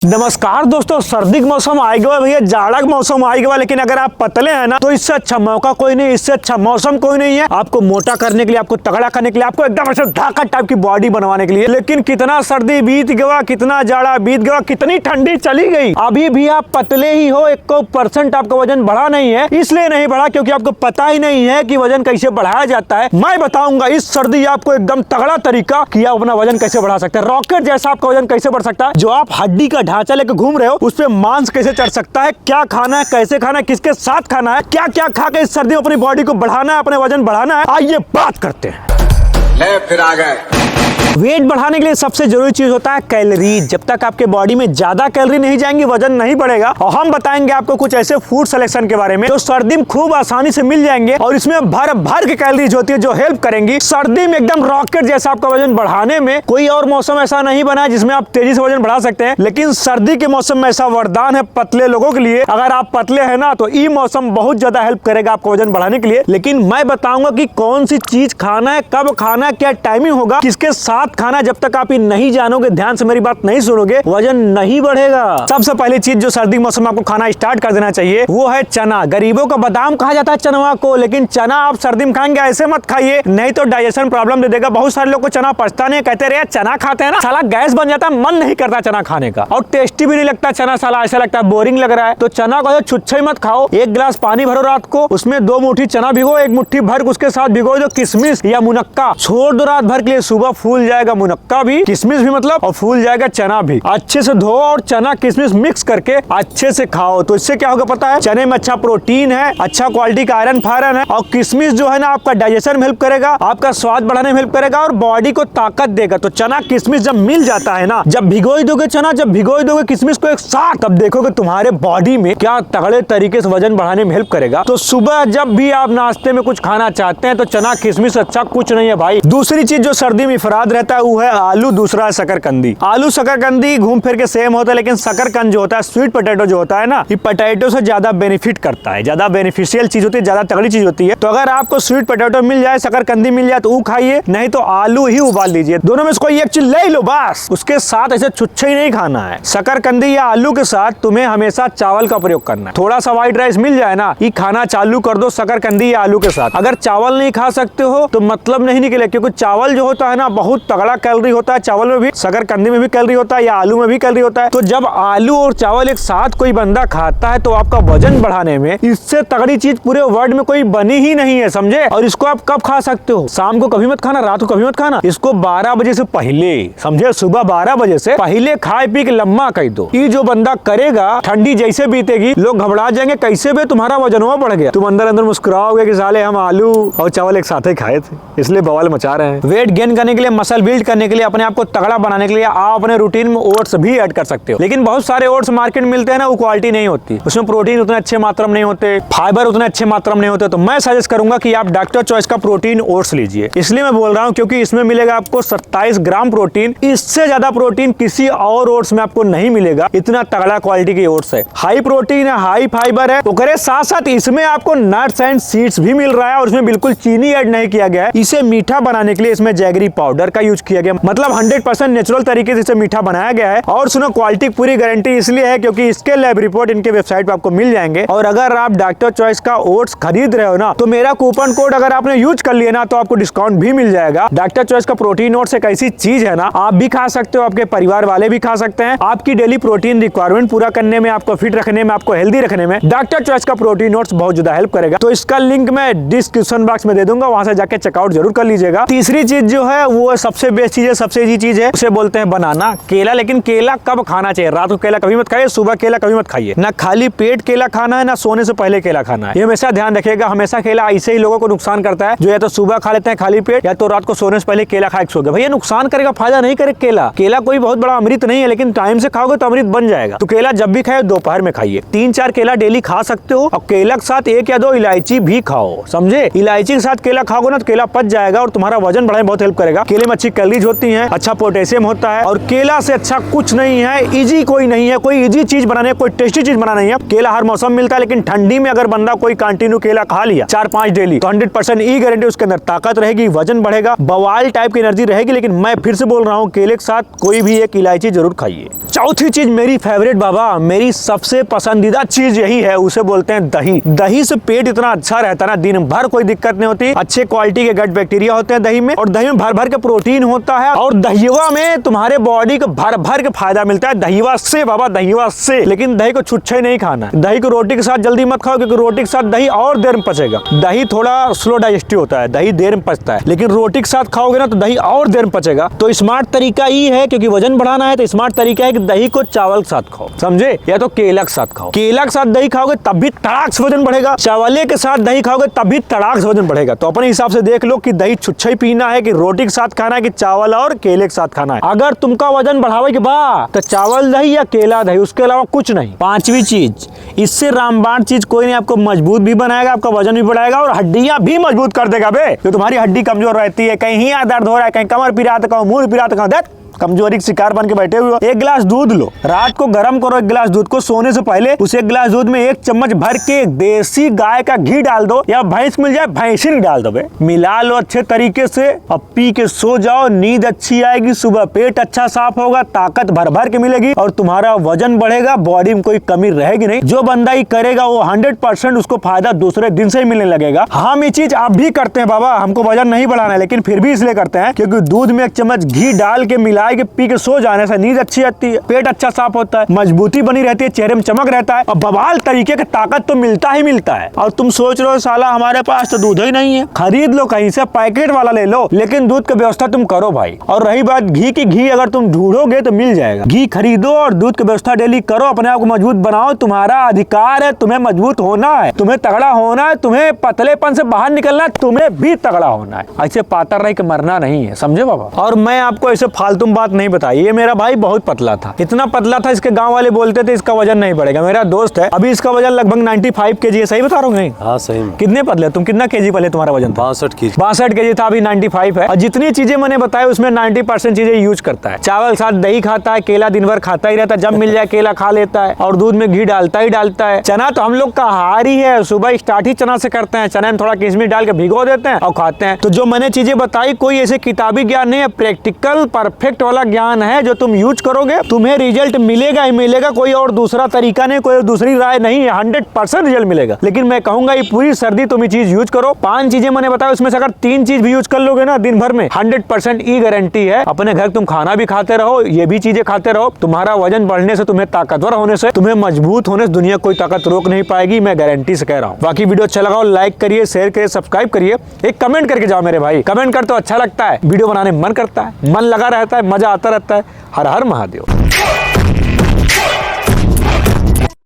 नमस्कार दोस्तों, सर्दी का मौसम आएगा भैया, जाड़ा का मौसम आएगा, लेकिन अगर आप पतले हैं ना तो इससे अच्छा मौका कोई नहीं, इससे अच्छा मौसम कोई नहीं है आपको मोटा करने के लिए, आपको तगड़ा करने के लिए, आपको एकदम ऐसे धाकड़ टाइप की बॉडी बनवाने के लिए। लेकिन कितना सर्दी बीत गया, कितना जाड़ा बीत गया, कितनी ठंडी चली गई, अभी भी आप पतले ही हो। 1% आपका वजन बढ़ा नहीं है, इसलिए नहीं बढ़ा क्योंकि आपको पता ही नहीं है कि वजन कैसे बढ़ाया जाता है। मैं बताऊंगा इस सर्दी आपको एकदम तगड़ा तरीका कि आप अपना वजन कैसे बढ़ा सकते हैं, रॉकेट जैसा आपका वजन कैसे बढ़ सकता है। जो आप हड्डी का ढांचा लेकर घूम रहे हो उस पे मांस कैसे चढ़ सकता है, क्या खाना है, कैसे खाना है, किसके साथ खाना है, क्या क्या खा के इस सर्दी में अपनी बॉडी को बढ़ाना है, अपने वजन बढ़ाना है, आइए बात करते हैं। ले फिर आ गए। वेट बढ़ाने के लिए सबसे जरूरी चीज होता है कैलोरी। जब तक आपके बॉडी में ज्यादा कैलोरी नहीं जाएंगी वजन नहीं बढ़ेगा। और हम बताएंगे आपको कुछ ऐसे फूड सिलेक्शन के बारे में जो सर्दी में खूब आसानी से मिल जाएंगे और इसमें भर भर के कैलोरीज होती है जो हेल्प करेंगी सर्दी में एकदम रॉकेट जैसा आपका वजन बढ़ाने में। कोई और मौसम ऐसा नहीं बना है जिसमें आप तेजी से वजन बढ़ा सकते हैं, लेकिन सर्दी के मौसम में ऐसा वरदान है पतले लोगों के लिए। अगर आप पतले हैं ना तो ये मौसम बहुत ज्यादा हेल्प करेगा आपको वजन बढ़ाने के लिए। लेकिन मैं बताऊंगा कि कौन सी चीज खाना है, कब खाना है, क्या टाइमिंग होगा, किसके साथ खाना। जब तक आप ये नहीं जानोगे, ध्यान से मेरी बात नहीं सुनोगे, वजन नहीं बढ़ेगा। सबसे पहली चीज जो सर्दी के मौसम में आपको खाना स्टार्ट कर देना चाहिए वो है चना। गरीबों का बादाम कहा जाता है चनवा को, लेकिन चना आप सर्दी में खाएंगे ऐसे मत खाइए, नहीं तो डाइजेशन प्रॉब्लम दे देगा। बहुत सारे लोग को चना पचता नहीं, कहते रहे चना खाते हैं ना साला गैस बन जाता है, मन नहीं करता चना खाने का और टेस्टी भी नहीं लगता चना, साला ऐसा लगता है बोरिंग लग रहा है। तो चना को छुच्छे मत खाओ। एक गिलास पानी भरो रात को, उसमें 2 मुट्ठी चना भिगो, 1 मुट्ठी भर उसके साथ भिगो दो किशमिश या मुनक्का, छोड़ दो रात भर के लिए। सुबह फूल जाएगा मुनक्का भी, किशमिश भी मतलब, और फूल जाएगा चना भी। अच्छे से धो और चना किशमिश मिक्स करके अच्छे से खाओ। तो इससे क्या होगा पता है, चने में अच्छा प्रोटीन है, अच्छा क्वालिटी का आयरन फायरन है, और किशमिश जो है ना आपका डाइजेशन में हेल्प करेगा, आपका स्वाद बढ़ाने में हेल्प करेगा और बॉडी को ताकत देगा। तो चना किशमिश जब मिल जाता है ना, जब भिगोई दोगे चना, जब भिगोई दोगे किशमिश को एक साथ, तब देखोगे तुम्हारे बॉडी में क्या तगड़े तरीके से वजन बढ़ाने में हेल्प करेगा। तो सुबह जब भी आप नाश्ते में कुछ खाना चाहते हैं तो चना किशमिश अच्छा कुछ नहीं है भाई। दूसरी चीज जो सर्दी में इफराद रहता है वो है आलू, दूसरा है शकरकंदी। आलू शकरकंदी घूम फिर के सेम होता है, लेकिन शकरकंद जो होता है, स्वीट पोटैटो जो होता है ना, ये पोटैटो से ज्यादा बेनिफिट करता है, ज्यादा बेनिफिशियल चीज होती है, ज्यादा तगड़ी चीज होती है। तो अगर आपको स्वीट पोटैटो मिल जाए, शकरकंदी मिल जाए तो वो खाइए, नहीं तो आलू ही उबाल लीजिए। दोनों में से कोई एक चीज ले लो बस, उसके साथ ऐसे छुच्छे ही नहीं खाना है। शकरकंदी या आलू के साथ तुम्हें हमेशा चावल का प्रयोग करना है। थोड़ा सा व्हाइट राइस मिल जाए ना, ये खाना चालू कर दो शकरकंदी या आलू के साथ। अगर चावल नहीं खा सकते हो तो मतलब नहीं निकले, क्योंकि चावल जो होता है ना बहुत तगड़ा कैलोरी होता है, चावल में भी, शकरकंदी में भी कैलोरी होता है या आलू में भी कैलोरी होता है। तो जब आलू और चावल एक साथ कोई बंदा खाता है तो आपका वजन बढ़ाने में इससे तगड़ी चीज पूरे वर्ल्ड में कोई बनी ही नहीं है, समझे। और इसको आप कब खा सकते हो, शाम को कभी मत खाना, रात को कभी मत खाना, इसको 12 बजे से पहले, समझे, सुबह 12 बजे से पहले खाए पी के लम्मा कर दो। ये जो बंदा करेगा, ठंडी जैसे बीतेगी लोग घबरा जाएंगे, कैसे बे तुम्हारा वजन हुआ बढ़ गया। तुम अंदर अंदर मुस्कुराओगे कि साले हम आलू और चावल एक साथ ही खाए थे इसलिए बवाल मचा रहे हैं। वेट गेन करने के लिए, मसल बिल्ड करने के लिए, अपने आप को तगड़ा बनाने के लिए आप अपने रूटीन में ओट्स भी ऐड कर सकते हो। लेकिन बहुत सारे ओट्स मार्केट में मिलते हैं ना, वो क्वालिटी नहीं होती, उसमें प्रोटीन उतने अच्छे मात्रा में नहीं होते, फाइबर उतने अच्छे मात्रा में नहीं होते। तो मैं सजेस्ट करूंगा कि आप डॉक्टर चॉइस का प्रोटीन ओट्स लीजिए। इसलिए मैं बोल रहा हूं क्योंकि इसमें मिलेगा आपको 27 ग्राम प्रोटीन, इससे ज्यादा प्रोटीन किसी और ओट्स में आपको नहीं मिलेगा। इतना तगड़ा क्वालिटी की ओट्स है, हाई प्रोटीन है, हाई फाइबर है, ओकरे साथ साथ इसमें आपको नट्स एंड सीड्स भी मिल रहा है और उसमें बिल्कुल चीनी ऐड नहीं किया गया है। इसे मीठा बनाने के लिए इसमें जैगरी पाउडर का यूज किया गया, मतलब 100% नेचुरल तरीके से इसे मीठा बनाया गया है। और सुनो, क्वालिटी की पूरी गारंटी इसलिए है क्योंकि इसके लैब रिपोर्ट इनके वेबसाइट पे आपको मिल जाएंगे। और अगर आप डॉक्टर चॉइस का ओट्स खरीद रहे हो ना तो मेरा कूपन कोड अगर आपने यूज कर लिया ना तो आपको डिस्काउंट भी मिल जाएगा। डॉक्टर चॉइस का प्रोटीन ओट्स एक ऐसी चीज है ना, आप भी खा सकते हो, आपके परिवार वाले भी खा सकते हैं। आपकी डेली प्रोटीन रिक्वायरमेंट पूरा करने में, आपको फिट रखने में, आपको हेल्दी रखने में डॉक्टर चॉइस का प्रोटीन ओट्स बहुत ज्यादा हेल्प करेगा। तो इसका लिंक मैं डिस्क्रिप्शन बॉक्स में दे दूंगा, वहां से जाके चेकआउट जरूर कर लीजिएगा। तीसरी चीज जो है वो सबसे बेस्ट चीज है, सबसे इजी चीज है, उसे बोलते हैं बनाना, केला। लेकिन केला कब खाना चाहिए, रात को केला कभी मत खाइए, सुबह केला कभी मत खाइए। ना खाली पेट केला खाना है, ना सोने से पहले केला खाना है, ये हमेशा ध्यान रखिएगा। हमेशा केला ऐसे ही लोगों को नुकसान करता है जो या तो सुबह खा लेते हैं खाली पेट, या तो रात को सोने से पहले केला खा के सो गए। भैया नुकसान करेगा, फायदा नहीं करेगा। केला कोई बहुत बड़ा अमृत नहीं है, लेकिन टाइम से खाओगे तो अमृत बन जाएगा। तो केला जब भी खाए दोपहर में खाइए, 3-4 केला डेली खा सकते हो। और केला के साथ 1 या 2 इलायची भी खाओ, समझे। इलायची के साथ केला खाओगे ना तो केला पच जाएगा और तुम्हारा वजन बढ़ाने में बहुत हेल्प करेगा। केले में अच्छी कैलोरीज होती हैं, अच्छा पोटेशियम होता है और केला से अच्छा कुछ नहीं है। इजी कोई नहीं है, कोई इजी चीज बनाने, कोई टेस्टी चीज बनाना नहीं है। केला हर मौसम मिलता है, लेकिन ठंडी में अगर बंदा कोई कंटिन्यू केला खा लिया 4-5 डेली तो 100% ई गारंटी उसके अंदर ताकत रहेगी, वजन बढ़ेगा, बवाल टाइप की एनर्जी रहेगी। लेकिन मैं फिर से बोल रहा हूँ, केले के साथ कोई भी एक इलायची जरूर खाइए। चौथी चीज मेरी फेवरेट बाबा, मेरी सबसे पसंदीदा चीज यही है, उसे बोलते हैं दही। दही से पेट इतना अच्छा रहता है ना, दिन भर कोई दिक्कत नहीं होती, अच्छे क्वालिटी के गट बैक्टीरिया होते हैं दही में, और दही में भर भर के प्रोटीन होता है, और दहीवा में तुम्हारे बॉडी को भर भर के फायदा मिलता है दहीवा से बाबा, दहीवा से। लेकिन दही को छुच्छा ही नहीं खाना है। दही को रोटी के साथ जल्दी मत खाओ, क्योंकि रोटी के साथ दही और देर में पचेगा। दही थोड़ा स्लो डाइजेस्टिव होता है, दही देर में पचता है, लेकिन रोटी के साथ खाओगे ना तो दही और देर में पचेगा। तो स्मार्ट तरीका ये है, क्योंकि वजन बढ़ाना है तो स्मार्ट तरीका है कि दही को चावल के साथ खाओ, समझे, या तो केला के साथ खाओ। केला के साथ दही खाओगे तब भी तड़ाक से वजन बढ़ेगा, चावले के साथ दही खाओगे तब भी तड़ाक से वजन बढ़ेगा। तो अपने हिसाब से देख लो कि दही छुच्छा ही पीना है, कि रोटी के साथ खाना है, कि चावल और केले के साथ खाना है। अगर तुमका वजन बढ़ावे के बाद तो चावल दही या केला दही, उसके अलावा कुछ नहीं। पांचवी चीज, इससे रामबाण चीज कोई नहीं, आपको मजबूत भी बनाएगा, आपका वजन भी बढ़ाएगा और हड्डियां भी मजबूत कर देगा बे। तो तुम्हारी हड्डी कमजोर रहती है, कहीं यहाँ दर्द हो रहा है, कहीं कमर पिरा तो कहीं मुंह पिरा तो कहीं देख कमजोरी के शिकार बन के बैठे हुए हो। एक गिलास दूध लो, रात को गर्म करो एक गिलास दूध को, सोने से पहले उस एक गिलास दूध में 1 चम्मच भर के देसी गाय का घी डाल दो, या भैंस मिल जाए भैंसी डाल दो, मिला लो अच्छे तरीके से, अब पी के सो जाओ, नींद अच्छी आएगी, सुबह पेट अच्छा साफ होगा, ताकत भर भर के मिलेगी और तुम्हारा वजन बढ़ेगा, बॉडी में कोई कमी रहेगी नहीं। जो बंदा ही करेगा वो 100% उसको फायदा दूसरे दिन से ही मिलने लगेगा। हम ये चीज आप भी करते हैं बाबा, हमको वजन नहीं बढ़ाना है, लेकिन फिर भी इसलिए करते हैं क्योंकि दूध में 1 चम्मच घी डाल के मिला के पी के सो जाने से नींद अच्छी आती है, पेट अच्छा साफ होता है, मजबूती बनी रहती है, चेहरे में चमक रहता है और बवाल तरीके का ताकत तो मिलता ही मिलता है। और तुम सोच रहे हो साला हमारे पास तो दूध ही नहीं है, खरीद लो कहीं से, पैकेट वाला ले लो, लेकिन दूध की व्यवस्था तुम करो भाई। और रही बात घी की, घी अगर तुम ढूंढोगे तो मिल जाएगा, घी खरीदो और दूध की व्यवस्था डेली करो, अपने आप को मजबूत बनाओ। तुम्हारा अधिकार है, तुम्हें मजबूत होना है, तुम्हें तगड़ा होना है, तुम्हें पतलेपन से बाहर निकलना है, तुम्हें भी तगड़ा होना है। ऐसे पातर रह के मरना नहीं है, समझे बाबा। और मैं आपको ऐसे फालतू बात नहीं बताई, ये मेरा भाई बहुत पतला था, इतना पतला था इसके गांव वाले बोलते थे इसका वजन नहीं बढ़ेगा। मेरा दोस्त है, अभी इसका वजन लगभग 95 kg है, सही बता रहा हूँ नहीं? हाँ सही में। कितने पतले तुम, कितना केजी पहले तुम्हारा वजन था? 62 kg था, अभी 95 है। और जितनी चीजें मैंने बताई उसमें 90% चीजें यूज करता है। चावल साथ दही खाता है, केला दिन भर खाता ही रहता है, जब मिल जाए केला खा लेता है, और दूध में घी डालता ही डालता है। चना तो हम लोग का आहार ही है, सुबह स्टार्ट ही चना से करते हैं, चना में थोड़ा किशमिश डाल के भिगो देते हैं और खाते हैं। तो जो मैंने चीजें बताई कोई ऐसे किताबी ज्ञान नहीं है, प्रैक्टिकल परफेक्ट वाला ज्ञान है, जो तुम यूज करोगे तुम्हें रिजल्ट मिलेगा ही मिलेगा। कोई और दूसरा तरीका नहीं, कोई दूसरी राय नहीं है, 100% रिजल्ट मिलेगा। लेकिन मैं कहूंगा ये पूरी सर्दी तुम ये चीज यूज करो। 5 चीजें मैंने बताया, उसमें से अगर 3 चीज भी यूज कर लोगे ना दिन भर में, 100% ई गारंटी है। अपने घर तुम खाना भी खाते रहो, ये भी चीजें खाते रहो, तुम्हारा वजन बढ़ने से, तुम्हें ताकतवर होने से, तुम्हें मजबूत होने से दुनिया कोई ताकत रोक नहीं पाएगी, मैं गारंटी से कह रहा हूँ। बाकी वीडियो अच्छा लगा हो लाइक करिए, शेयर करिए, सब्सक्राइब करिए, एक कमेंट करके जाओ मेरे भाई। कमेंट कर तो अच्छा लगता है, वीडियो बनाने में मन करता है, मन लगा रहता है, मजा आता रहता है। हर हर महादेव।